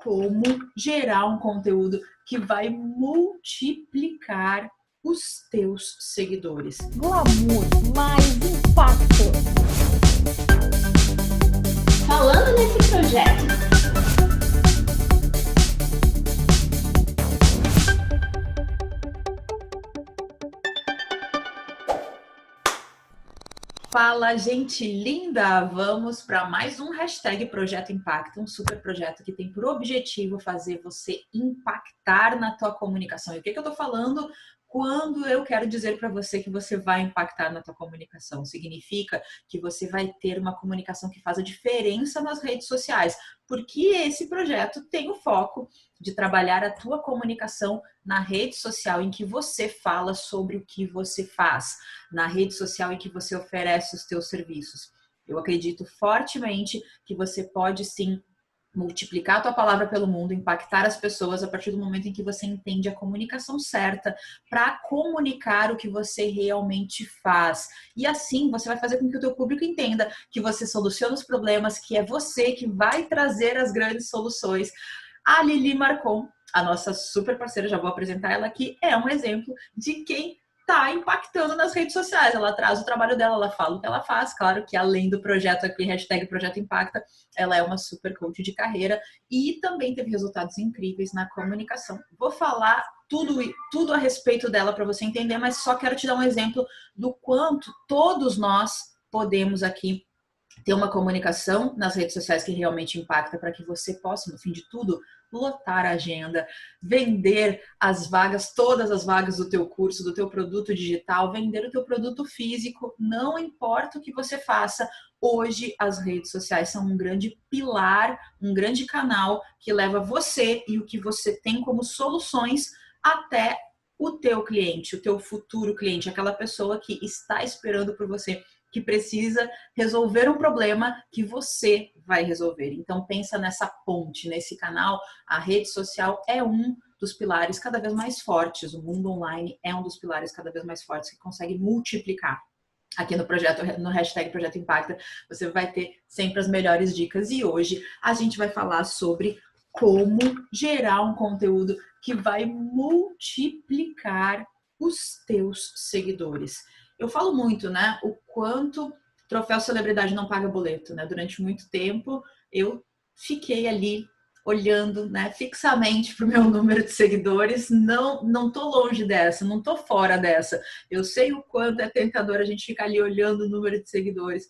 como gerar um conteúdo que vai multiplicar os teus seguidores. Glamour, mais impacto. Falando nesse projeto, Fala, gente linda! Vamos para mais um hashtag Projeto Impacta, um super projeto que tem por objetivo fazer você impactar na tua comunicação. E o que eu tô falando quando eu quero dizer para você que você vai impactar na tua comunicação? Significa que você vai ter uma comunicação que faz a diferença nas redes sociais, porque esse projeto tem o foco de trabalhar a tua comunicação na rede social em que você fala sobre o que você faz, na rede social em que você oferece os teus serviços. Eu acredito fortemente que você pode sim multiplicar a tua palavra pelo mundo, impactar as pessoas a partir do momento em que você entende a comunicação certa para comunicar o que você realmente faz. E assim você vai fazer com que o teu público entenda que você soluciona os problemas, que é você que vai trazer as grandes soluções. A Lili Marcon, a nossa super parceira, já vou apresentar ela aqui, é um exemplo de quem está impactando nas redes sociais. Ela traz o trabalho dela, ela fala o que ela faz. Claro que além do projeto aqui, hashtag Projeto Impacta, ela é uma super coach de carreira e também teve resultados incríveis na comunicação. Vou falar tudo a respeito dela para você entender, mas só quero te dar um exemplo do quanto todos nós podemos aqui ter uma comunicação nas redes sociais que realmente impacta para que você possa, no fim de tudo, lotar a agenda, vender as vagas, todas as vagas do teu curso, do teu produto digital, vender o teu produto físico, não importa o que você faça. Hoje as redes sociais são um grande pilar, um grande canal que leva você e o que você tem como soluções até o teu cliente, o teu futuro cliente, aquela pessoa que está esperando por você, que precisa resolver um problema que você vai resolver. Então pensa nessa ponte, nesse canal. A rede social é um dos pilares cada vez mais fortes. O mundo online é um dos pilares cada vez mais fortes que consegue multiplicar. Aqui no projeto, no hashtag Projeto Impacta, você vai ter sempre as melhores dicas. E hoje a gente vai falar sobre como gerar um conteúdo que vai multiplicar os teus seguidores. Eu falo muito, né? O quanto troféu celebridade não paga boleto, né? Durante muito tempo eu fiquei ali olhando, né, fixamente para o meu número de seguidores. Não tô longe dessa, não tô fora dessa. Eu sei o quanto é tentador a gente ficar ali olhando o número de seguidores,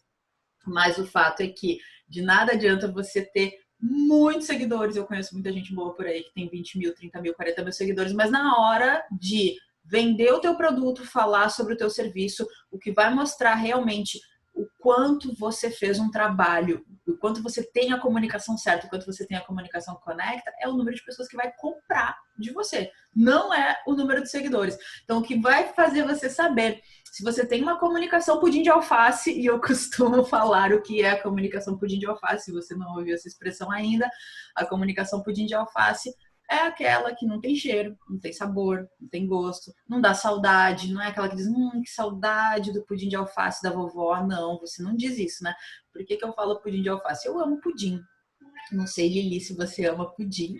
mas o fato é que de nada adianta você ter muitos seguidores. Eu conheço muita gente boa por aí que tem 20 mil, 30 mil, 40 mil seguidores, mas na hora de vender o teu produto, falar sobre o teu serviço, o que vai mostrar realmente o quanto você fez um trabalho, o quanto você tem a comunicação certa, o quanto você tem a comunicação conecta, é o número de pessoas que vai comprar de você, não é o número de seguidores. Então, o que vai fazer você saber se você tem uma comunicação pudim de alface, e eu costumo falar o que é a comunicação pudim de alface, se você não ouviu essa expressão ainda, a comunicação pudim de alface é aquela que não tem cheiro, não tem sabor, não tem gosto, não dá saudade, não é aquela que diz, que saudade do pudim de alface da vovó. Não, você não diz isso, né? Por que eu falo pudim de alface? Eu amo pudim. Não sei, Lili, se você ama pudim.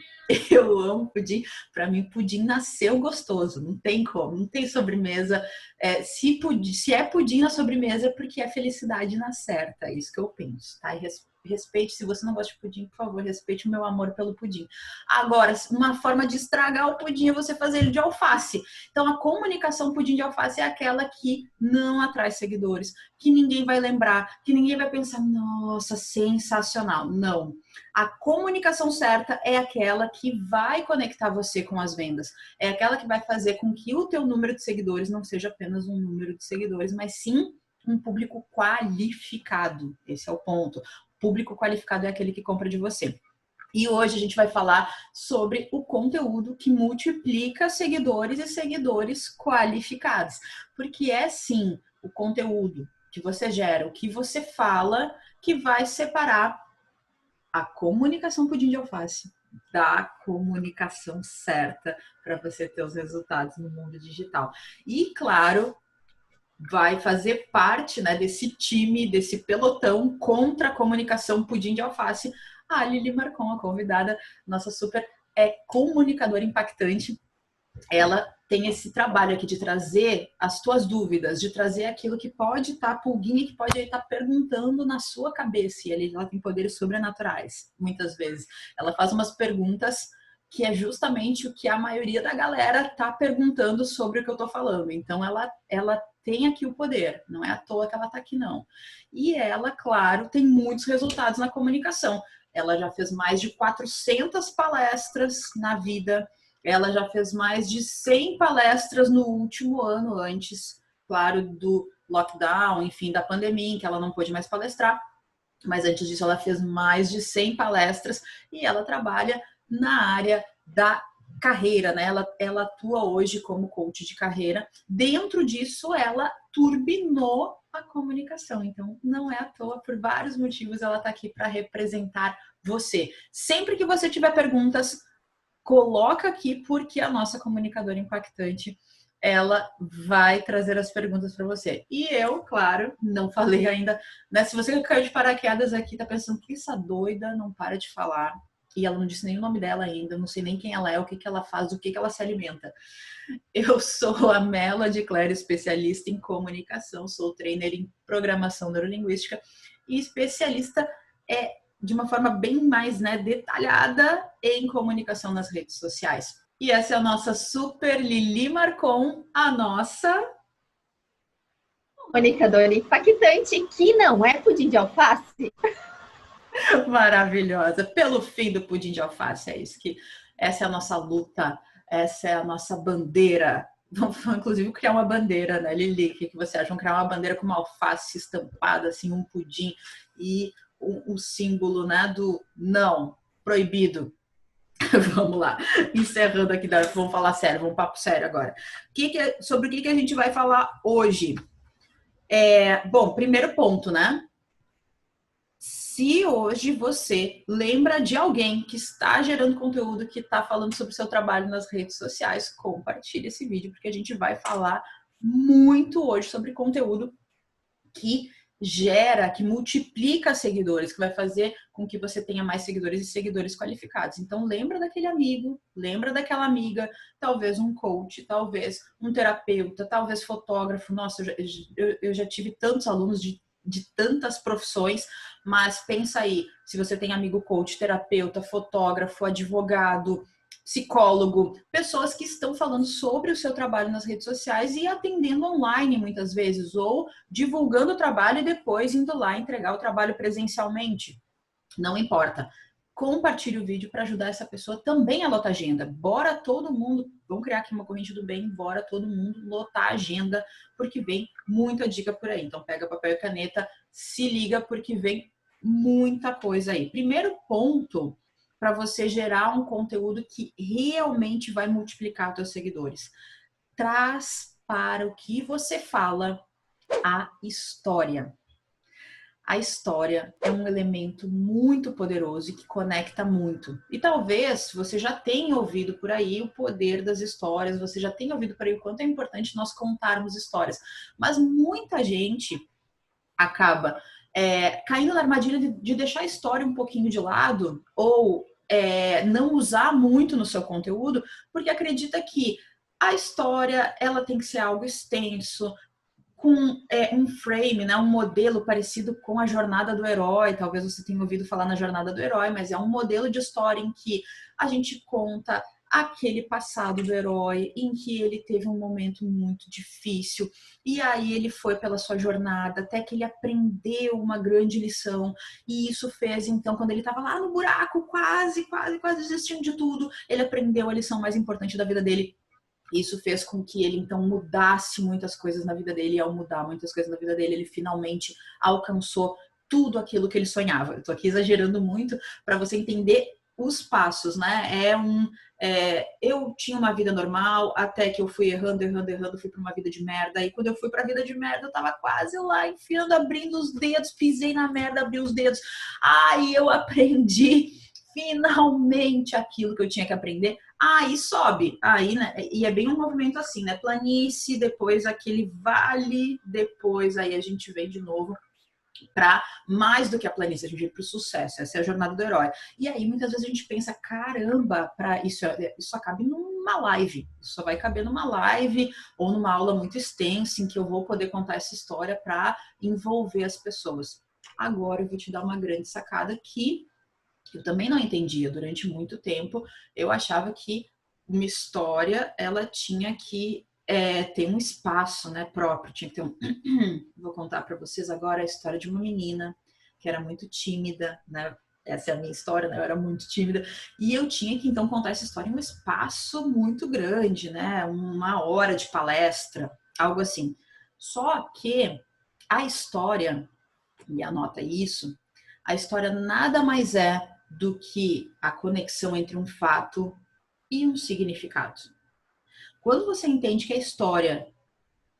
Eu amo pudim. Para mim, pudim nasceu gostoso. Não tem como, não tem sobremesa. Se é pudim na sobremesa, é porque é felicidade na certa. É isso que eu penso, tá? E respeite, se você não gosta de pudim, por favor, respeite o meu amor pelo pudim. Agora, uma forma de estragar o pudim é você fazer ele de alface. Então, a comunicação pudim de alface é aquela que não atrai seguidores, que ninguém vai lembrar, que ninguém vai pensar, nossa, sensacional. Não. A comunicação certa é aquela que vai conectar você com as vendas. É aquela que vai fazer com que o teu número de seguidores não seja apenas um número de seguidores, mas sim um público qualificado. Esse é o ponto. Público qualificado é aquele que compra de você. E hoje a gente vai falar sobre o conteúdo que multiplica seguidores e seguidores qualificados. Porque é sim o conteúdo que você gera, o que você fala, que vai separar a comunicação pudim de alface da comunicação certa para você ter os resultados no mundo digital. E, claro, vai fazer parte, né, desse time, desse pelotão contra a comunicação pudim de alface, A Lili Marcon, a convidada, nossa super comunicadora impactante, ela tem esse trabalho aqui de trazer as tuas dúvidas, de trazer aquilo que pode estar pulguinha, que pode estar perguntando na sua cabeça. E ela tem poderes sobrenaturais, muitas vezes. Ela faz umas perguntas que é justamente o que a maioria da galera tá perguntando sobre o que eu tô falando. Então, ela tem aqui o poder, não é à toa que ela tá aqui, não. E ela, claro, tem muitos resultados na comunicação. Ela já fez mais de 400 palestras na vida. Ela já fez mais de 100 palestras no último ano, antes, claro, do lockdown, enfim, da pandemia, em que ela não pôde mais palestrar. Mas antes disso, ela fez mais de 100 palestras e ela trabalha na área da carreira, né? Ela atua hoje como coach de carreira. Dentro disso, ela turbinou a comunicação. Então, não é à toa, por vários motivos, ela está aqui para representar você. Sempre que você tiver perguntas, coloca aqui, porque a nossa comunicadora impactante, ela vai trazer as perguntas para você. E eu, claro, não falei ainda, né? Se você caiu de paraquedas aqui, tá pensando que essa doida não para de falar, e ela não disse nem o nome dela ainda, não sei nem quem ela é, o que ela faz, do que ela se alimenta. Eu sou a Melody Claire, especialista em comunicação, sou trainer em programação neurolinguística e especialista de uma forma bem mais, né, detalhada em comunicação nas redes sociais. E essa é a nossa super Lili Marcon, a nossa comunicadora impactante, que não é pudim de alface. maravilhosa, pelo fim do pudim de alface, essa é a nossa luta, essa é a nossa bandeira. Vamos, inclusive, criar uma bandeira, né, Lili? O que você acha? Vamos criar uma bandeira com uma alface estampada, assim, um pudim e o símbolo, né, do não, proibido. Vamos lá, encerrando aqui, vamos falar sério, vamos papo sério agora. Sobre o que a gente vai falar hoje? Bom, primeiro ponto, né? Se hoje você lembra de alguém que está gerando conteúdo, que está falando sobre o seu trabalho nas redes sociais, compartilhe esse vídeo, porque a gente vai falar muito hoje sobre conteúdo que gera, que multiplica seguidores, que vai fazer com que você tenha mais seguidores e seguidores qualificados. Então, lembra daquele amigo, lembra daquela amiga, talvez um coach, talvez um terapeuta, talvez fotógrafo. Nossa, eu já tive tantos alunos de tantas profissões, mas pensa aí, se você tem amigo coach, terapeuta, fotógrafo, advogado, psicólogo, pessoas que estão falando sobre o seu trabalho nas redes sociais e atendendo online muitas vezes, ou divulgando o trabalho e depois indo lá entregar o trabalho presencialmente. Não importa. Compartilhe o vídeo para ajudar essa pessoa também a lotar a agenda. Bora todo mundo, vamos criar aqui uma corrente do bem, bora todo mundo lotar a agenda, porque vem muita dica por aí. Então pega papel e caneta, se liga, porque vem muita coisa aí. Primeiro ponto, para você gerar um conteúdo que realmente vai multiplicar os seus seguidores. Traz para o que você fala a história. A história é um elemento muito poderoso e que conecta muito. E talvez você já tenha ouvido por aí o poder das histórias, você já tenha ouvido por aí o quanto é importante nós contarmos histórias. Mas muita gente acaba caindo na armadilha de deixar a história um pouquinho de lado ou não usar muito no seu conteúdo, porque acredita que a história ela tem que ser algo extenso, com um frame, né, um modelo parecido com a jornada do herói. Talvez você tenha ouvido falar na jornada do herói, mas é um modelo de história em que a gente conta aquele passado do herói, em que ele teve um momento muito difícil, e aí ele foi pela sua jornada, até que ele aprendeu uma grande lição, e isso fez, então, quando ele estava lá no buraco, quase desistindo de tudo, ele aprendeu a lição mais importante da vida dele. Isso fez com que ele, então, mudasse muitas coisas na vida dele, e ao mudar muitas coisas na vida dele, ele finalmente alcançou tudo aquilo que ele sonhava. Eu tô aqui exagerando muito para você entender os passos, né? Eu tinha uma vida normal, até que eu fui errando, fui para uma vida de merda, e quando eu fui para a vida de merda, eu tava quase lá, enfiando, abrindo os dedos, pisei na merda, abri os dedos, aí eu aprendi finalmente aquilo que eu tinha que aprender, aí sobe, aí, né, e é bem um movimento assim, né, planície, depois aquele vale, depois aí a gente vem de novo para mais do que a planície, a gente ir para o sucesso, essa é a jornada do herói. E aí muitas vezes a gente pensa, caramba, para isso só cabe numa live, isso só vai caber numa live ou numa aula muito extensa em que eu vou poder contar essa história para envolver as pessoas. Agora eu vou te dar uma grande sacada que eu também não entendia durante muito tempo. Eu achava que uma história ela tinha que ter um espaço, né, próprio, tinha que ter um... Vou contar para vocês agora a história de uma menina que era muito tímida, né? Essa é a minha história, né? Eu era muito tímida e eu tinha que então contar essa história em um espaço muito grande, né? 1 hora de palestra, algo assim. Só que a história, e anota isso, a história nada mais é do que a conexão entre um fato e um significado. Quando você entende que a história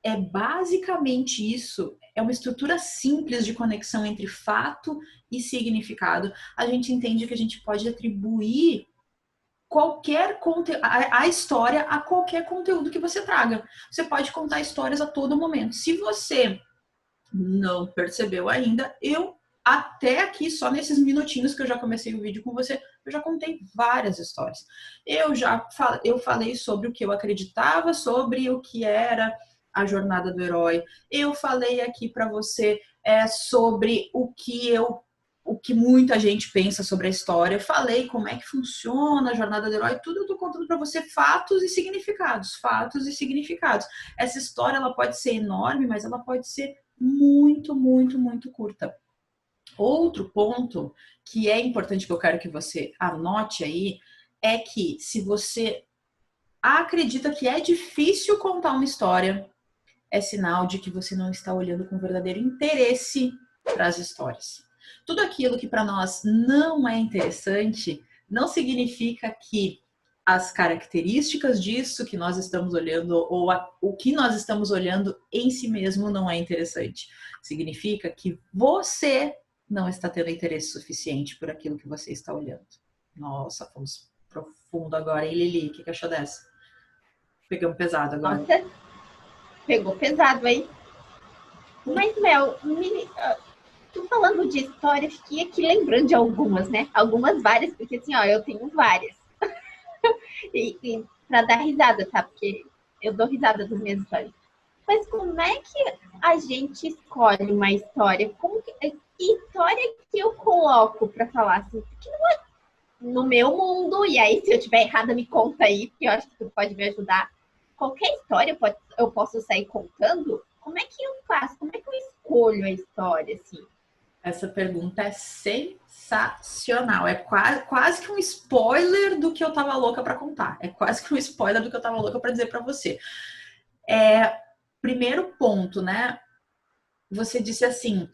é basicamente isso, é uma estrutura simples de conexão entre fato e significado, a gente entende que a gente pode atribuir qualquer a história a qualquer conteúdo que você traga. Você pode contar histórias a todo momento. Se você não percebeu ainda, eu até aqui, só nesses minutinhos que eu já comecei o vídeo com você, eu já contei várias histórias. Eu falei sobre o que eu acreditava, sobre o que era a jornada do herói. Eu falei aqui para você sobre o que muita gente pensa sobre a história. Eu falei como é que funciona a jornada do herói. Tudo eu tô contando para você fatos e significados. Fatos e significados. Essa história ela pode ser enorme, mas ela pode ser muito, muito, muito curta. Outro ponto que é importante que eu quero que você anote aí é que se você acredita que é difícil contar uma história, é sinal de que você não está olhando com verdadeiro interesse para as histórias. Tudo aquilo que para nós não é interessante não significa que as características disso que nós estamos olhando ou o que nós estamos olhando em si mesmo não é interessante. Significa que você não está tendo interesse suficiente por aquilo que você está olhando. Nossa, fomos profundo agora, hein, Lili? O que achou dessa? Pegamos pesado agora. Nossa, pegou pesado, hein? Mas, Mel, tô falando de história, fiquei aqui lembrando de algumas, né? Algumas várias, porque assim, ó, eu tenho várias. e pra dar risada, tá? Porque eu dou risada das minhas histórias. Mas como é que a gente escolhe uma história? Que história que eu coloco pra falar assim? Porque não é no meu mundo, e aí se eu tiver errada me conta aí, porque eu acho que tu pode me ajudar. Qualquer história eu posso sair contando? Como é que eu faço? Como é que eu escolho a história, assim? Essa pergunta é sensacional. É quase que um spoiler do que eu tava louca para contar. É quase que um spoiler do que eu tava louca para dizer para você. Primeiro ponto, né? Você disse assim,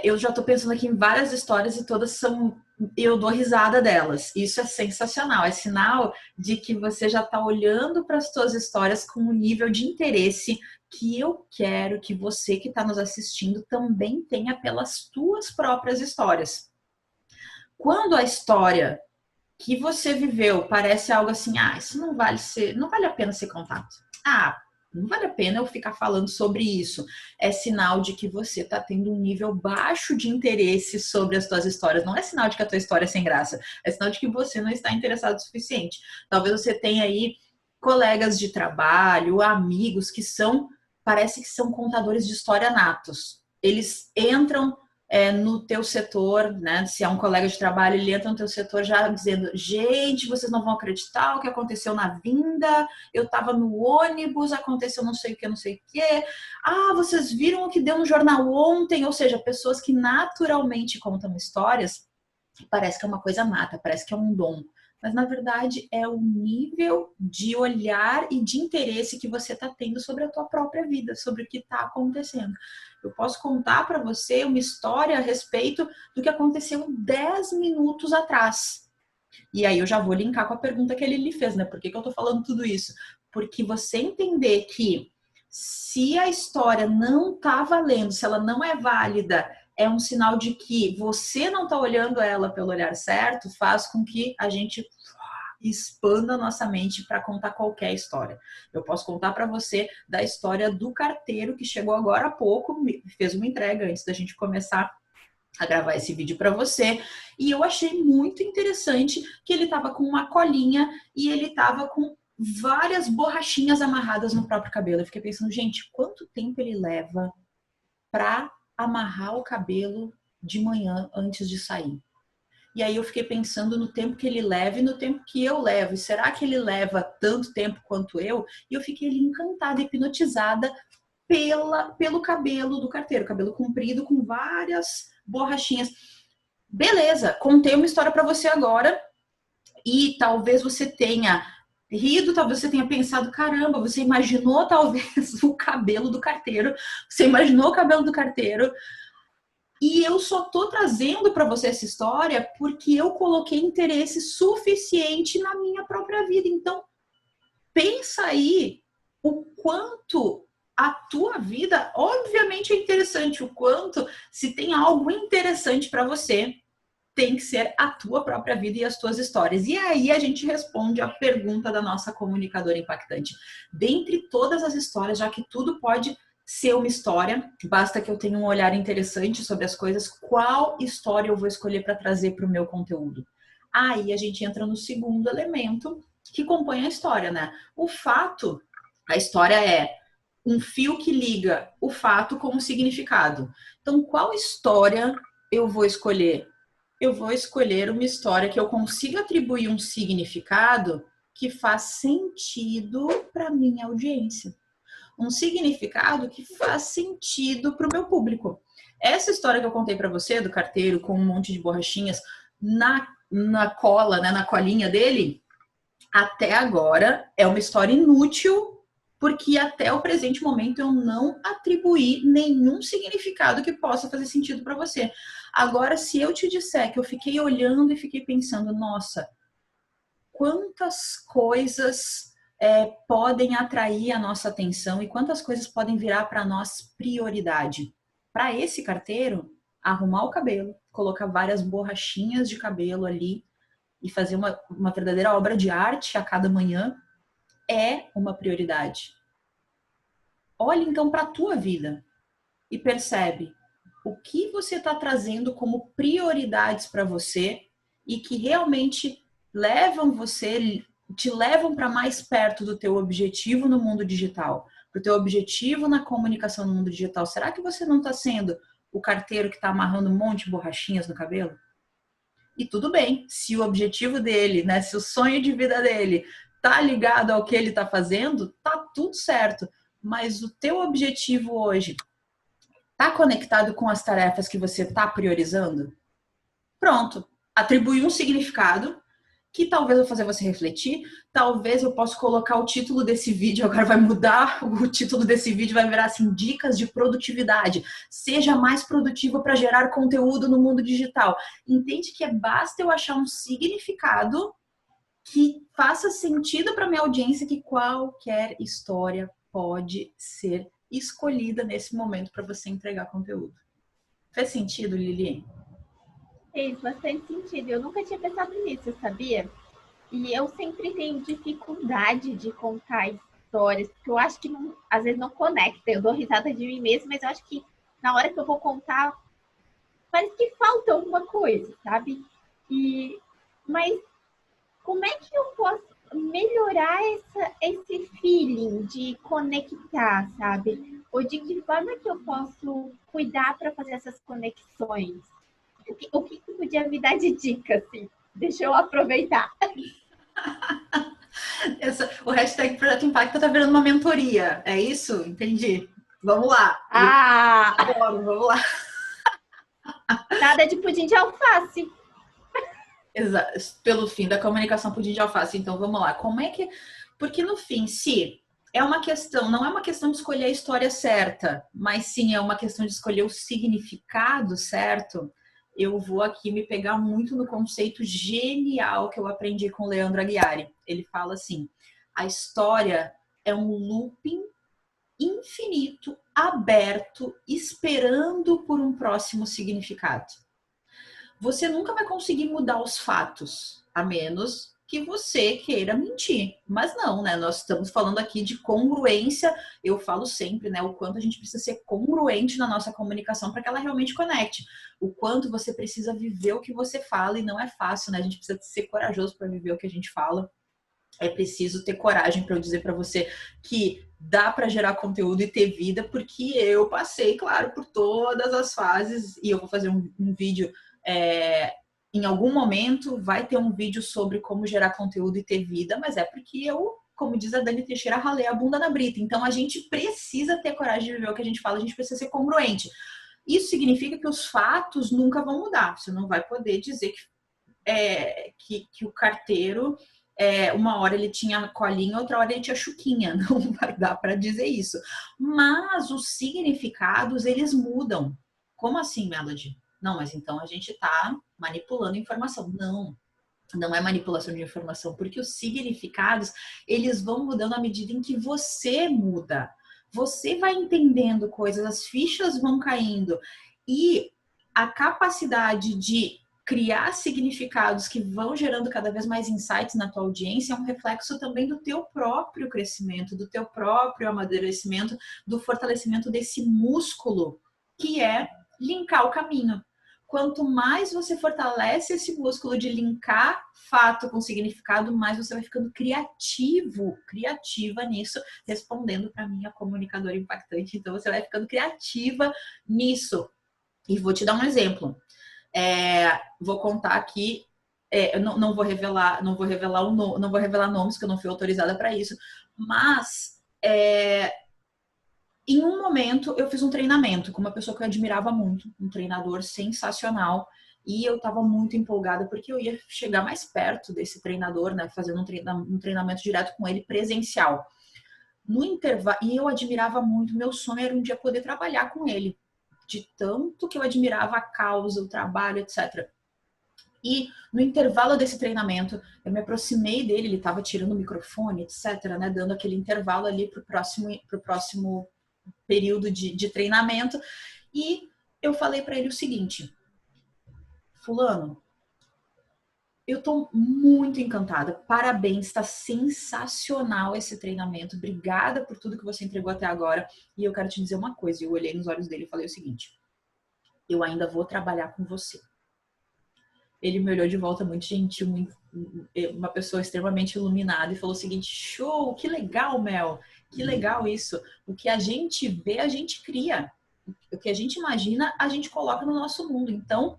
eu já tô pensando aqui em várias histórias e todas são... Eu dou risada delas. Isso é sensacional. É sinal de que você já tá olhando para as suas histórias com um nível de interesse que eu quero que você que está nos assistindo também tenha pelas tuas próprias histórias. Quando a história que você viveu parece algo assim, isso não vale a pena ser contado. Não vale a pena eu ficar falando sobre isso. É sinal de que você está tendo um nível baixo de interesse sobre as suas histórias. Não é sinal de que a tua história é sem graça. É sinal de que você não está interessado o suficiente. Talvez você tenha aí colegas de trabalho, amigos que parece que são contadores de história natos. Eles entram no teu setor, né? Se é um colega de trabalho, ele entra no teu setor já dizendo, gente, vocês não vão acreditar o que aconteceu na vinda, eu tava no ônibus, aconteceu não sei o que, não sei o que. Vocês viram o que deu no jornal ontem? Ou seja, pessoas que naturalmente contam histórias, parece que é uma coisa nata, parece que é um dom. Mas, na verdade, é o nível de olhar e de interesse que você está tendo sobre a tua própria vida, sobre o que está acontecendo. Eu posso contar para você uma história a respeito do que aconteceu 10 minutos atrás. E aí eu já vou linkar com a pergunta que ele lhe fez, né? Por que eu estou falando tudo isso? Porque você entender que se a história não está valendo, se ela não é válida, é um sinal de que você não está olhando ela pelo olhar certo, faz com que a gente expanda a nossa mente para contar qualquer história. Eu posso contar para você da história do carteiro que chegou agora há pouco, fez uma entrega antes da gente começar a gravar esse vídeo para você, e eu achei muito interessante que ele estava com uma colinha e ele estava com várias borrachinhas amarradas no próprio cabelo. Eu fiquei pensando, gente, quanto tempo ele leva para amarrar o cabelo de manhã antes de sair? E aí eu fiquei pensando no tempo que ele leva e no tempo que eu levo. E será que ele leva tanto tempo quanto eu? E eu fiquei ali encantada, hipnotizada pelo cabelo do carteiro. Cabelo comprido com várias borrachinhas. Beleza, contei uma história para você agora. E talvez você tenha rido, talvez você tenha pensado, caramba, você imaginou talvez o cabelo do carteiro. Você imaginou o cabelo do carteiro. E eu só tô trazendo para você essa história porque eu coloquei interesse suficiente na minha própria vida. Então, pensa aí o quanto a tua vida, obviamente é interessante, o quanto, se tem algo interessante para você, tem que ser a tua própria vida e as tuas histórias. E aí a gente responde a pergunta da nossa comunicadora impactante. Dentre todas as histórias, já que tudo pode ser uma história, basta que eu tenha um olhar interessante sobre as coisas, qual história eu vou escolher para trazer para o meu conteúdo? Aí a gente entra no segundo elemento que compõe a história, né? O fato, a história é um fio que liga o fato com o significado. Então, qual história eu vou escolher? Eu vou escolher uma história que eu consiga atribuir um significado que faz sentido para minha audiência. Um significado que faz sentido para o meu público. Essa história que eu contei para você, do carteiro com um monte de borrachinhas na cola, né, na colinha dele, até agora é uma história inútil, porque até o presente momento eu não atribuí nenhum significado que possa fazer sentido para você. Agora, se eu te disser que eu fiquei olhando e fiquei pensando, nossa, quantas coisas podem atrair a nossa atenção e quantas coisas podem virar para nós prioridade. Para esse carteiro, arrumar o cabelo, colocar várias borrachinhas de cabelo ali e fazer uma verdadeira obra de arte a cada manhã é uma prioridade. Olha então para a tua vida e percebe o que você está trazendo como prioridades para você e que realmente te levam para mais perto do teu objetivo no mundo digital, para o teu objetivo na comunicação no mundo digital. Será que você não está sendo o carteiro que está amarrando um monte de borrachinhas no cabelo? E tudo bem, se o objetivo dele, né, se o sonho de vida dele tá ligado ao que ele está fazendo, tá tudo certo. Mas o teu objetivo hoje tá conectado com as tarefas que você tá priorizando? Pronto, atribui um significado que talvez eu fazer você refletir, talvez eu possa colocar o título desse vídeo, agora vai mudar, o título desse vídeo vai virar assim, dicas de produtividade, seja mais produtivo para gerar conteúdo no mundo digital. Entende que basta eu achar um significado que faça sentido para minha audiência, que qualquer história pode ser escolhida nesse momento para você entregar conteúdo. Fez sentido, Lili? Fez bastante sentido. Eu nunca tinha pensado nisso, sabia? E eu sempre tenho dificuldade de contar histórias, porque eu acho que não, às vezes não conecta. Eu dou risada de mim mesma, mas eu acho que na hora que eu vou contar, parece que falta alguma coisa, sabe? Mas como é que eu posso melhorar esse feeling de conectar, sabe? Ou de que forma que eu posso cuidar para fazer essas conexões? O que tu podia me dar de dica, assim? Deixa eu aproveitar. O hashtag Projeto Impacto tá virando uma mentoria, é isso? Entendi. Vamos lá. Vamos lá. Nada de pudim de alface. Exato. Pelo fim da comunicação pudim de alface. Então, vamos lá. Como é que... Porque no fim, se é uma questão, não é uma questão de escolher a história certa, mas sim é uma questão de escolher o significado certo, eu vou aqui me pegar muito no conceito genial que eu aprendi com o Leandro Aguiari. Ele fala assim, a história é um looping infinito, aberto, esperando por um próximo significado. Você nunca vai conseguir mudar os fatos, a menos que você queira mentir. Mas não, né? Nós estamos falando aqui de congruência. Eu falo sempre, né? O quanto a gente precisa ser congruente na nossa comunicação para que ela realmente conecte. O quanto você precisa viver o que você fala e não é fácil, né? A gente precisa ser corajoso para viver o que a gente fala. É preciso ter coragem para eu dizer para você que dá para gerar conteúdo e ter vida, porque eu passei, claro, por todas as fases e eu vou fazer um vídeo em algum momento vai ter um vídeo sobre como gerar conteúdo e ter vida, mas é porque eu, como diz a Dani Teixeira, ralei a bunda na brita. Então a gente precisa ter coragem de viver o que a gente fala, a gente precisa ser congruente. Isso significa que os fatos nunca vão mudar. Você não vai poder dizer que o carteiro, uma hora ele tinha colinha, outra hora ele tinha chuquinha. Não vai dar para dizer isso. Mas os significados, eles mudam. Como assim, Melody? Não, mas então a gente está manipulando informação. Não é manipulação de informação, porque os significados, eles vão mudando à medida em que você muda. Você vai entendendo coisas, as fichas vão caindo. E a capacidade de criar significados que vão gerando cada vez mais insights na tua audiência é um reflexo também do teu próprio crescimento, do teu próprio amadurecimento, do fortalecimento desse músculo que é linkar o caminho. Quanto mais você fortalece esse músculo de linkar fato com significado, mais você vai ficando criativa nisso, respondendo para mim a comunicadora impactante. Então você vai ficando criativa nisso. E vou te dar um exemplo. Vou contar aqui. Não vou revelar nomes, que eu não fui autorizada para isso. Mas em um momento, eu fiz um treinamento com uma pessoa que eu admirava muito, um treinador sensacional, e eu estava muito empolgada porque eu ia chegar mais perto desse treinador, né, fazendo um treinamento direto com ele presencial. No intervalo, e eu admirava muito, meu sonho era um dia poder trabalhar com ele, de tanto que eu admirava a causa, o trabalho, etc. E no intervalo desse treinamento, eu me aproximei dele, ele estava tirando o microfone, etc, né, dando aquele intervalo ali pro próximo período de treinamento, e eu falei para ele o seguinte: fulano, eu tô muito encantada, parabéns, está sensacional esse treinamento, obrigada por tudo que você entregou até agora, e eu quero te dizer uma coisa. Eu olhei nos olhos dele e falei o seguinte: eu ainda vou trabalhar com você. Ele me olhou de volta, muito gentil, uma pessoa extremamente iluminada, e falou o seguinte: show, que legal, Mel, que legal isso. O que a gente vê, a gente cria. O que a gente imagina, a gente coloca no nosso mundo. Então,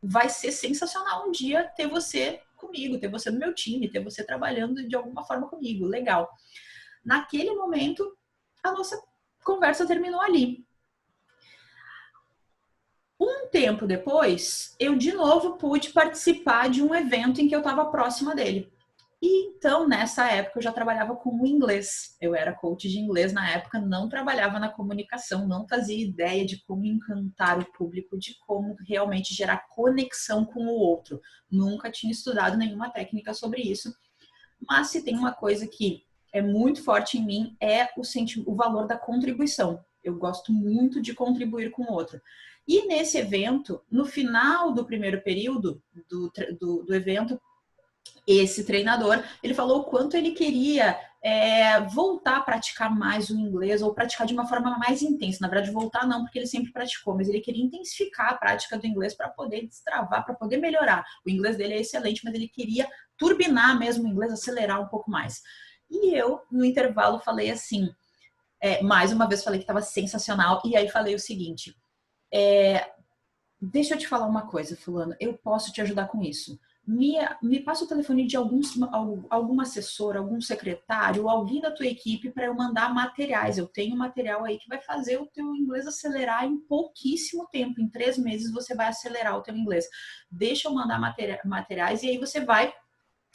vai ser sensacional um dia ter você comigo, ter você no meu time, ter você trabalhando de alguma forma comigo. Legal. Naquele momento, a nossa conversa terminou ali. Um tempo depois, eu de novo pude participar de um evento em que eu estava próxima dele. E então, nessa época, eu já trabalhava com o inglês. Eu era coach de inglês na época, não trabalhava na comunicação, não fazia ideia de como encantar o público, de como realmente gerar conexão com o outro. Nunca tinha estudado nenhuma técnica sobre isso. Mas se tem uma coisa que é muito forte em mim, é o valor da contribuição. Eu gosto muito de contribuir com o outro. E nesse evento, no final do primeiro período do evento, esse treinador, ele falou o quanto ele queria voltar a praticar mais o inglês, ou praticar de uma forma mais intensa. Na verdade, voltar não, porque ele sempre praticou, mas ele queria intensificar a prática do inglês para poder destravar, para poder melhorar. O inglês dele é excelente, mas ele queria turbinar mesmo o inglês, acelerar um pouco mais. E eu, no intervalo, falei assim, mais uma vez falei que estava sensacional, e aí falei o seguinte: deixa eu te falar uma coisa, fulano, eu posso te ajudar com isso. Me passa o telefone de algum assessor, algum secretário, alguém da tua equipe para eu mandar materiais. Eu tenho material aí que vai fazer o teu inglês acelerar em pouquíssimo tempo. Em 3 meses você vai acelerar o teu inglês. Deixa eu mandar materiais e aí você vai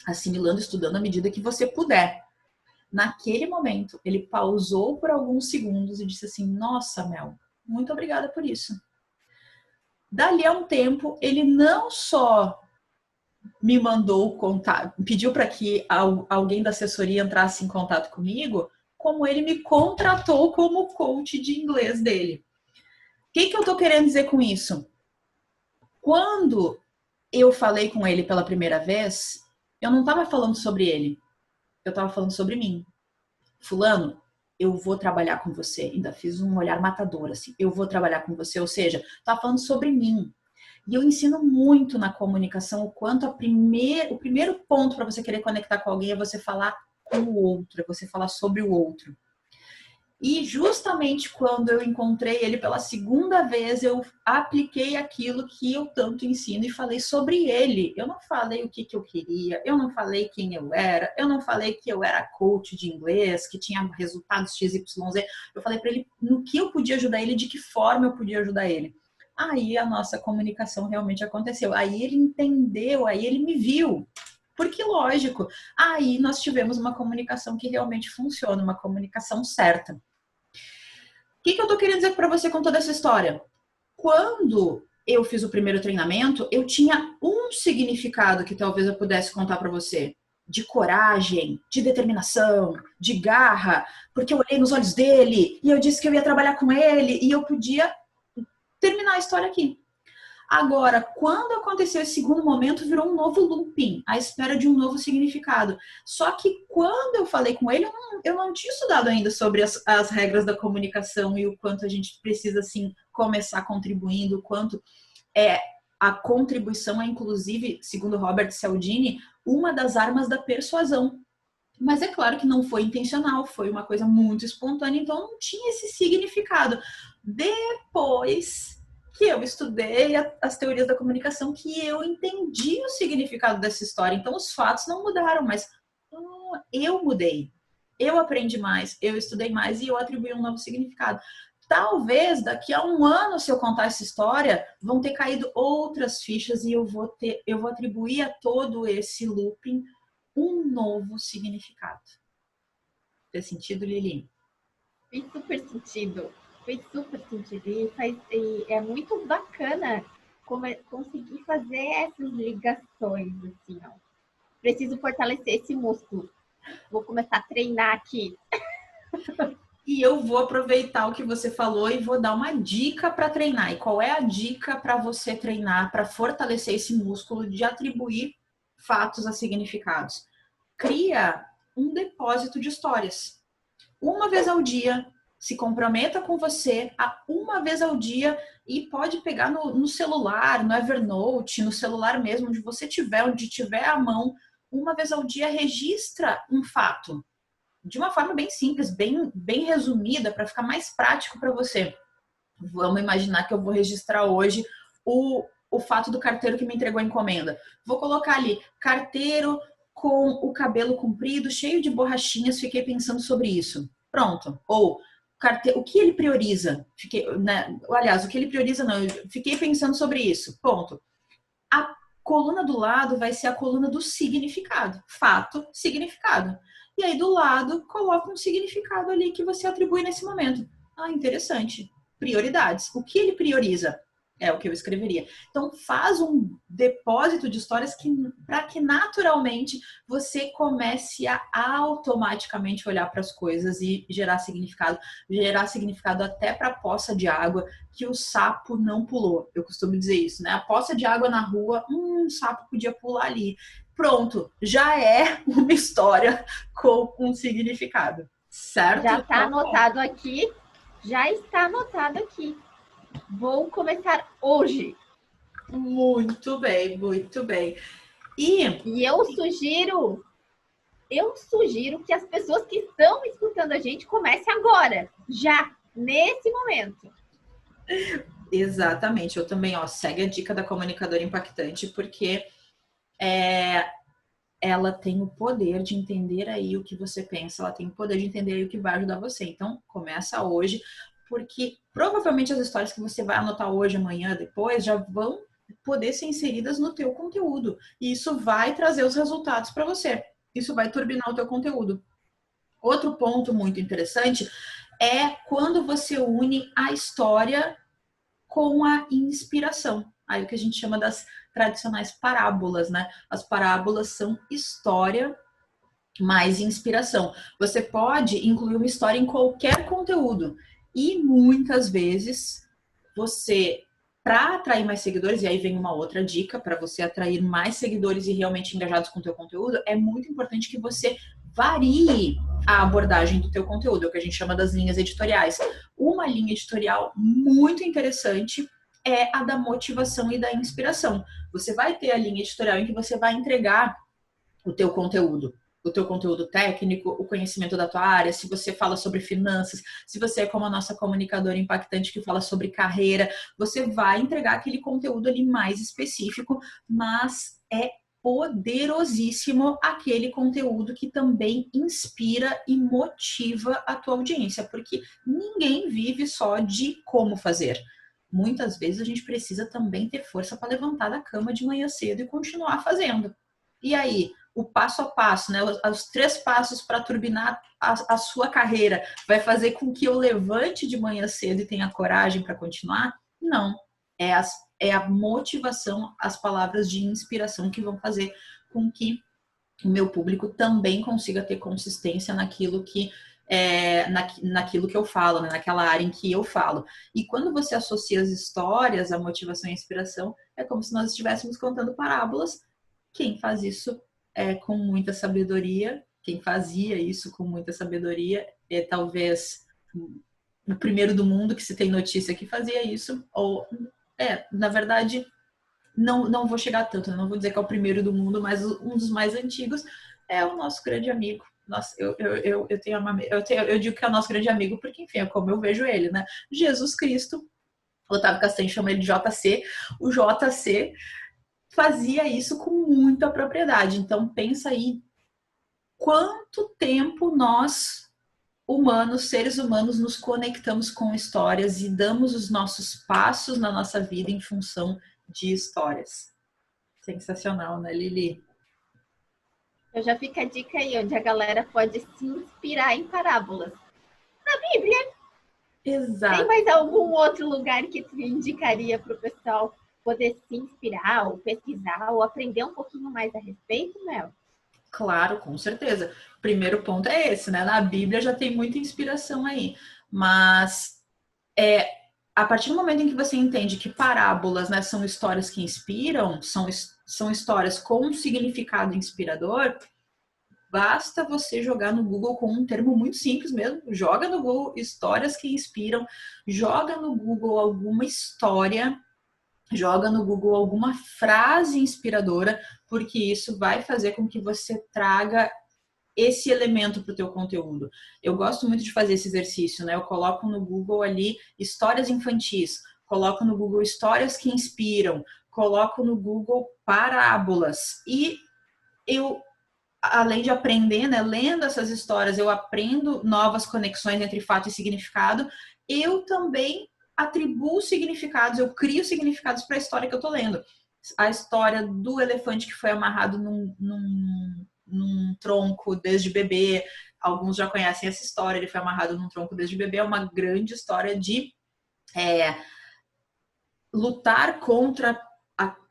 assimilando, estudando à medida que você puder. Naquele momento, ele pausou por alguns segundos e disse assim: nossa, Mel, muito obrigada por isso. Dali a um tempo, ele não só me mandou contato, pediu para que alguém da assessoria entrasse em contato comigo, como ele me contratou como coach de inglês dele. O que eu tô querendo dizer com isso? Quando eu falei com ele pela primeira vez, Eu não estava falando sobre ele, eu estava falando sobre mim. Fulano, eu vou trabalhar com você. Ainda fiz um olhar matador, assim. Eu vou trabalhar com você, ou seja, estava falando sobre mim. E eu ensino muito na comunicação o quanto o primeiro ponto para você querer conectar com alguém é você falar com o outro, é você falar sobre o outro. E justamente quando eu encontrei ele pela segunda vez, eu apliquei aquilo que eu tanto ensino e falei sobre ele. Eu não falei o que eu queria, eu não falei quem eu era, eu não falei que eu era coach de inglês, que tinha resultados XYZ. Eu falei para ele no que eu podia ajudar ele, de que forma eu podia ajudar ele. Aí a nossa comunicação realmente aconteceu. Aí ele entendeu, aí ele me viu. Porque, lógico, aí nós tivemos uma comunicação que realmente funciona, uma comunicação certa. O que eu tô querendo dizer para você com toda essa história? Quando eu fiz o primeiro treinamento, eu tinha um significado que talvez eu pudesse contar para você. De coragem, de determinação, de garra, porque eu olhei nos olhos dele e eu disse que eu ia trabalhar com ele e eu podia terminar a história aqui. Agora, quando aconteceu esse segundo momento, virou um novo looping, à espera de um novo significado. Só que quando eu falei com ele, eu não tinha estudado ainda sobre as regras da comunicação e o quanto a gente precisa, assim, começar contribuindo, o quanto a contribuição é, inclusive, segundo Robert Cialdini, uma das armas da persuasão. Mas é claro que não foi intencional, foi uma coisa muito espontânea, então não tinha esse significado. Depois que eu estudei as teorias da comunicação, que eu entendi o significado dessa história. Então, os fatos não mudaram, mas eu mudei. Eu aprendi mais, eu estudei mais e eu atribuí um novo significado. Talvez daqui a um ano, se eu contar essa história, vão ter caído outras fichas e eu vou atribuir a todo esse looping um novo significado. Fez sentido, Lili? Fez super sentido. Fez super sentido. E é muito bacana conseguir fazer essas ligações, assim, ó. Preciso fortalecer esse músculo. Vou começar a treinar aqui. E eu vou aproveitar o que você falou e vou dar uma dica para treinar. E qual é a dica para você treinar, para fortalecer esse músculo de atribuir fatos a significados? Cria um depósito de histórias. Uma vez ao dia, se comprometa com você a uma vez ao dia e pode pegar no celular, no Evernote, no celular mesmo, onde tiver à mão, uma vez ao dia registra um fato. De uma forma bem simples, bem resumida, para ficar mais prático para você. Vamos imaginar que eu vou registrar hoje o fato do carteiro que me entregou a encomenda. Vou colocar ali, carteiro com o cabelo comprido, cheio de borrachinhas, fiquei pensando sobre isso. Pronto. Ou, o que ele prioriza? Aliás, o que ele prioriza não, eu fiquei pensando sobre isso. Ponto. A coluna do lado vai ser a coluna do significado. Fato, significado. E aí do lado, coloca um significado ali que você atribui nesse momento. Ah, interessante. Prioridades. O que ele prioriza? É o que eu escreveria. Então, faz um depósito de histórias para que naturalmente você comece a automaticamente olhar para as coisas e gerar significado. Gerar significado até para a poça de água que o sapo não pulou. Eu costumo dizer isso, né? A poça de água na rua, o sapo podia pular ali. Pronto, já é uma história com um significado. Certo? Já está anotado aqui. Já está anotado aqui. Vou começar hoje. Muito bem, muito bem. E eu sugiro que as pessoas que estão escutando a gente comecem agora, já, nesse momento. Exatamente, eu também, segue a dica da comunicadora impactante, porque ela tem o poder de entender aí o que você pensa, ela tem o poder de entender aí o que vai ajudar você. Então, começa hoje, porque provavelmente as histórias que você vai anotar hoje, amanhã, depois, já vão poder ser inseridas no teu conteúdo. E isso vai trazer os resultados para você. Isso vai turbinar o teu conteúdo. Outro ponto muito interessante é quando você une a história com a inspiração. Aí o que a gente chama das tradicionais parábolas, né? As parábolas são história mais inspiração. Você pode incluir uma história em qualquer conteúdo. E muitas vezes você, para atrair mais seguidores, e aí vem uma outra dica para você atrair mais seguidores e realmente engajados com o teu conteúdo, é muito importante que você varie a abordagem do teu conteúdo, é o que a gente chama das linhas editoriais. Uma linha editorial muito interessante é a da motivação e da inspiração. Você vai ter a linha editorial em que você vai entregar o teu conteúdo técnico, o conhecimento da tua área, se você fala sobre finanças, se você é como a nossa comunicadora impactante que fala sobre carreira, você vai entregar aquele conteúdo ali mais específico, mas é poderosíssimo aquele conteúdo que também inspira e motiva a tua audiência, porque ninguém vive só de como fazer. Muitas vezes a gente precisa também ter força para levantar da cama de manhã cedo e continuar fazendo. E aí, o passo a passo, né? Os 3 passos para turbinar a sua carreira vai fazer com que eu levante de manhã cedo e tenha coragem para continuar? Não. É a motivação, as palavras de inspiração que vão fazer com que o meu público também consiga ter consistência naquilo que naquilo que eu falo, né? Naquela área em que eu falo. E quando você associa as histórias, a motivação e a inspiração, é como se nós estivéssemos contando parábolas. Quem faz isso com muita sabedoria, quem fazia isso com muita sabedoria, é talvez o primeiro do mundo que se tem notícia que fazia isso, ou na verdade, não vou chegar tanto, não vou dizer que é o primeiro do mundo, mas um dos mais antigos é o nosso grande amigo. Nossa, eu digo que é o nosso grande amigo porque, enfim, é como eu vejo ele, né? Jesus Cristo, Otávio Castanho chama ele de JC, o JC fazia isso com muita propriedade. Então, pensa aí quanto tempo nós, humanos, seres humanos, nos conectamos com histórias e damos os nossos passos na nossa vida em função de histórias. Sensacional, né, Lili? Eu já fica a dica aí, onde a galera pode se inspirar em parábolas. Na Bíblia. Exato. Tem mais algum outro lugar que tu indicaria para o pessoal poder se inspirar, ou pesquisar, ou aprender um pouquinho mais a respeito, Mel? Claro, com certeza. O primeiro ponto é esse, né? Na Bíblia já tem muita inspiração aí. Mas a partir do momento em que você entende que parábolas, né, são histórias que inspiram, são histórias com um significado inspirador, basta você jogar no Google com um termo muito simples mesmo. Joga no Google histórias que inspiram, joga no Google alguma história, joga no Google alguma frase inspiradora, porque isso vai fazer com que você traga esse elemento para o teu conteúdo. Eu gosto muito de fazer esse exercício, né? Eu coloco no Google ali histórias infantis, coloco no Google histórias que inspiram, coloco no Google parábolas. E eu, além de aprender, né, lendo essas histórias, eu aprendo novas conexões entre fato e significado. Eu também atribuo significados, eu crio significados para a história que eu tô lendo. A história do elefante que foi amarrado num tronco desde bebê. Alguns já conhecem essa história, ele foi amarrado num tronco desde bebê. É uma grande história de lutar contra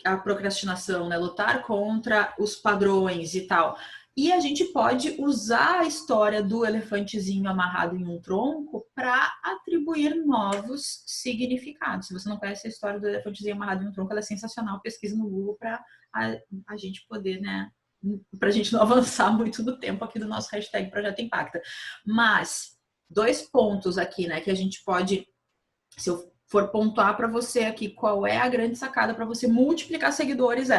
a procrastinação, né? Lutar contra os padrões e tal. E a gente pode usar a história do elefantezinho amarrado em um tronco para atribuir novos significados. Se você não conhece a história do elefantezinho amarrado em um tronco, ela é sensacional. Pesquisa no Google para a gente poder, né? Para a gente não avançar muito no tempo aqui do nosso hashtag Projeto Impacta. Mas 2 pontos aqui, né? Que a gente pode, se eu for pontuar para você aqui, qual é a grande sacada para você multiplicar seguidores,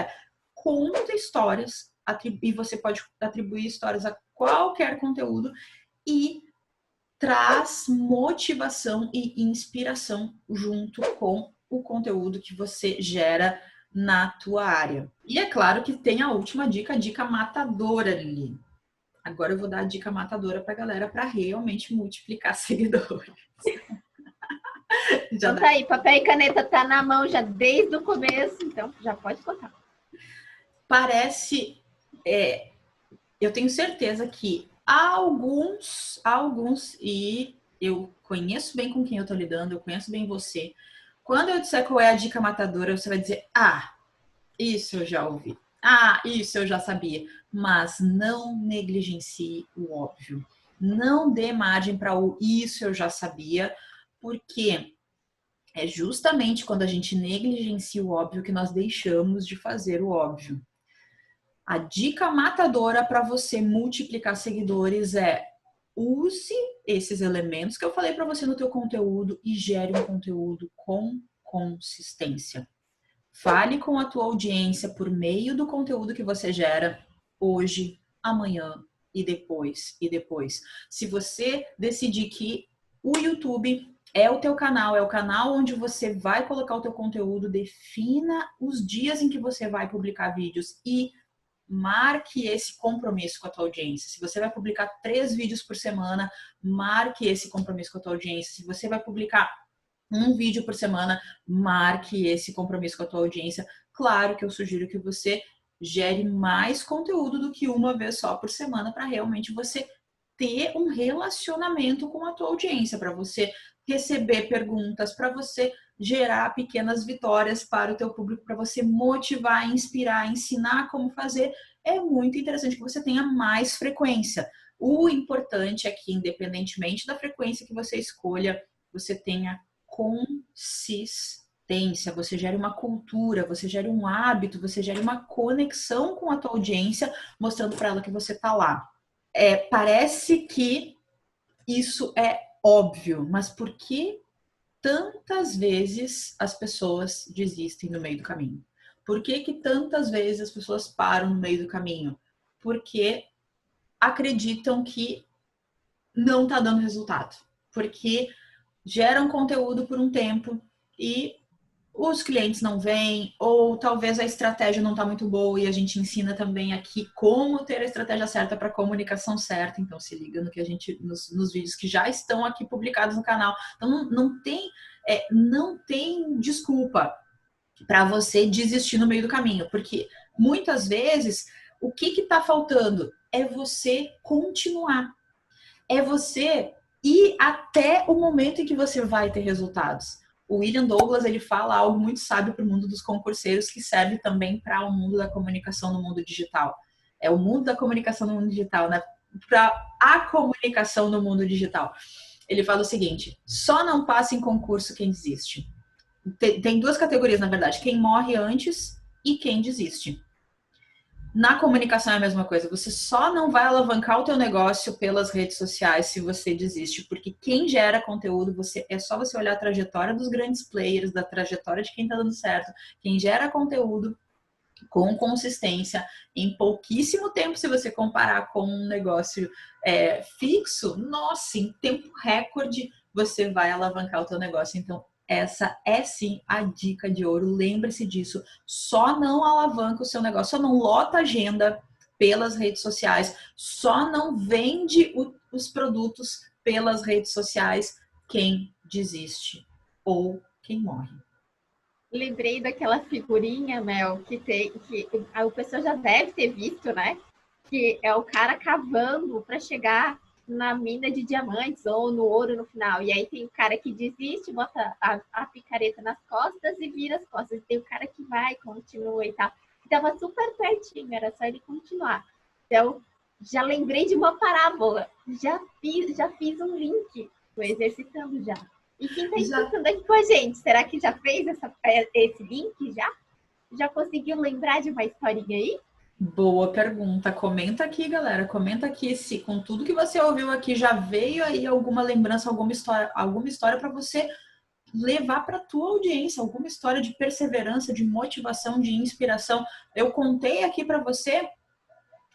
conta histórias. E você pode atribuir histórias a qualquer conteúdo e traz motivação e inspiração junto com o conteúdo que você gera na tua área. E é claro que tem a última dica, a dica matadora, Lili. Agora eu vou dar a dica matadora pra galera para realmente multiplicar seguidores. Então tá aí, papel e caneta tá na mão já desde o começo, então já pode contar. Parece... eu tenho certeza que alguns, e eu conheço bem com quem eu tô lidando, eu conheço bem você. Quando eu disser qual é a dica matadora, você vai dizer, isso eu já ouvi. Isso eu já sabia. Mas não negligencie o óbvio. Não dê margem para o isso eu já sabia, porque É justamente quando a gente negligencia o óbvio que nós deixamos de fazer o óbvio. A dica matadora para você multiplicar seguidores é: use esses elementos que eu falei para você no teu conteúdo e gere um conteúdo com consistência. Fale com a tua audiência por meio do conteúdo que você gera hoje, amanhã e depois e depois. Se você decidir que o YouTube é o teu canal, é o canal onde você vai colocar o teu conteúdo, defina os dias em que você vai publicar vídeos e marque esse compromisso com a tua audiência. Se você vai publicar 3 vídeos por semana, marque esse compromisso com a tua audiência. Se você vai publicar um vídeo por semana, marque esse compromisso com a tua audiência. Claro que eu sugiro que você gere mais conteúdo do que uma vez só por semana para realmente você ter um relacionamento com a tua audiência, para você receber perguntas, para você gerar pequenas vitórias para o teu público, para você motivar, inspirar, ensinar como fazer. É muito interessante que você tenha mais frequência. O importante é que, independentemente da frequência que você escolha, você tenha consistência, você gere uma cultura, você gere um hábito, você gere uma conexão com a tua audiência, mostrando para ela que você está lá. Parece que isso é óbvio, mas por que tantas vezes as pessoas desistem no meio do caminho? Por que tantas vezes as pessoas param no meio do caminho? Porque acreditam que não está dando resultado. Porque geram conteúdo por um tempo e os clientes não vêm, ou talvez a estratégia não está muito boa, e a gente ensina também aqui como ter a estratégia certa para a comunicação certa. Então se liga no que a gente nos vídeos que já estão aqui publicados no canal. Então não tem desculpa para você desistir no meio do caminho, porque muitas vezes o que está faltando é você continuar, é você ir até o momento em que você vai ter resultados. O William Douglas, ele fala algo muito sábio para o mundo dos concurseiros, que serve também para o mundo da comunicação no mundo digital. É o mundo da comunicação no mundo digital, né? Para a comunicação no mundo digital. Ele fala o seguinte: só não passa em concurso quem desiste. Tem 2 categorias, na verdade: quem morre antes e quem desiste. Na comunicação é a mesma coisa. Você só não vai alavancar o teu negócio pelas redes sociais se você desiste, porque quem gera conteúdo, é só você olhar a trajetória dos grandes players, da trajetória de quem está dando certo. Quem gera conteúdo com consistência, em pouquíssimo tempo, se você comparar com um negócio fixo, nossa, em tempo recorde você vai alavancar o teu negócio. Então, essa é sim a dica de ouro. Lembre-se disso. Só não alavanca o seu negócio, só não lota a agenda pelas redes sociais, só não vende os produtos pelas redes sociais quem desiste ou quem morre. Lembrei daquela figurinha, Mel, que o pessoal já deve ter visto, né? Que é o cara cavando para chegar na mina de diamantes ou no ouro no final. E aí tem o cara que desiste, bota a picareta nas costas e vira as costas. E tem o cara que vai, continua e tal. Estava super pertinho, era só ele continuar. Então, já lembrei de uma parábola. Já fiz um link. Estou exercitando já. E quem está escutando aqui com a gente, será que já fez esse link já? Já conseguiu lembrar de uma historinha aí? Boa pergunta. Comenta aqui, galera. Comenta aqui se com tudo que você ouviu aqui já veio aí alguma lembrança, alguma história para você levar para tua audiência, alguma história de perseverança, de motivação, de inspiração. Eu contei aqui para você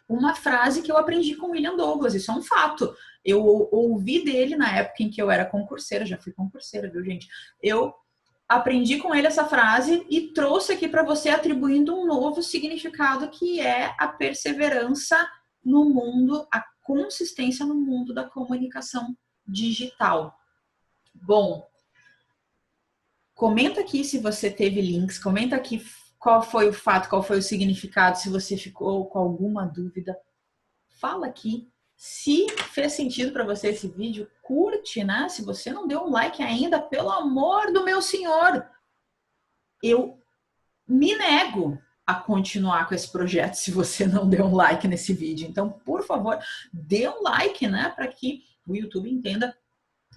uma frase que eu aprendi com o William Douglas, isso é um fato. Eu ouvi dele na época em que eu era concurseira, já fui concurseira, viu, gente? Eu aprendi com ele essa frase e trouxe aqui para você, atribuindo um novo significado, que é a perseverança no mundo, a consistência no mundo da comunicação digital. Bom, comenta aqui se você teve links, comenta aqui qual foi o fato, qual foi o significado, se você ficou com alguma dúvida. Fala aqui. Se fez sentido para você esse vídeo, curte, né? Se você não deu um like ainda, pelo amor do meu senhor, eu me nego a continuar com esse projeto se você não deu um like nesse vídeo. Então, por favor, dê um like, né? Para que o YouTube entenda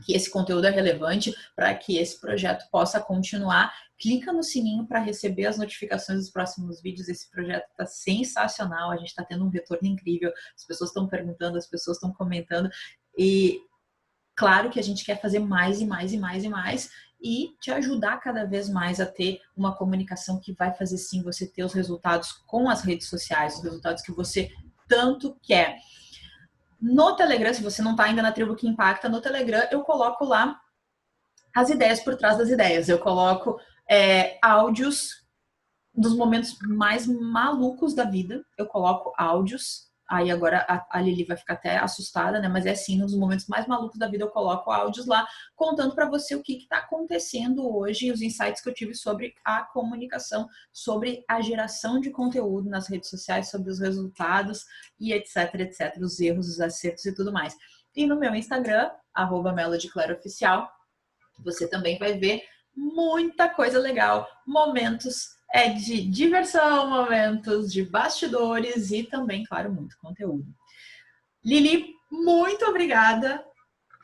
que esse conteúdo é relevante para que esse projeto possa continuar. Clica no sininho para receber as notificações dos próximos vídeos. Esse projeto está sensacional, a gente está tendo um retorno incrível, as pessoas estão perguntando, as pessoas estão comentando, e claro que a gente quer fazer mais e mais e mais e mais, e te ajudar cada vez mais a ter uma comunicação que vai fazer sim você ter os resultados com as redes sociais, os resultados que você tanto quer. No Telegram, se você não está ainda na Tribo que Impacta, no Telegram eu coloco lá as ideias por trás das ideias. Eu coloco áudios dos momentos mais malucos da vida. Eu coloco áudios. Aí agora a Lili vai ficar até assustada, né? Mas é assim, nos momentos mais malucos da vida eu coloco áudios lá, contando para você o que está acontecendo hoje, os insights que eu tive sobre a comunicação, sobre a geração de conteúdo nas redes sociais, sobre os resultados e etc, etc, os erros, os acertos e tudo mais. E no meu Instagram, @melodiclareoficial, você também vai ver muita coisa legal, momentos de diversão, momentos de bastidores e também, claro, muito conteúdo. Lili, muito obrigada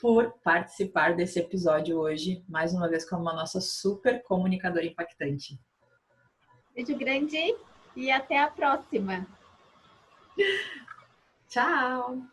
por participar desse episódio hoje, mais uma vez como uma nossa super comunicadora impactante. Beijo grande e até a próxima. Tchau!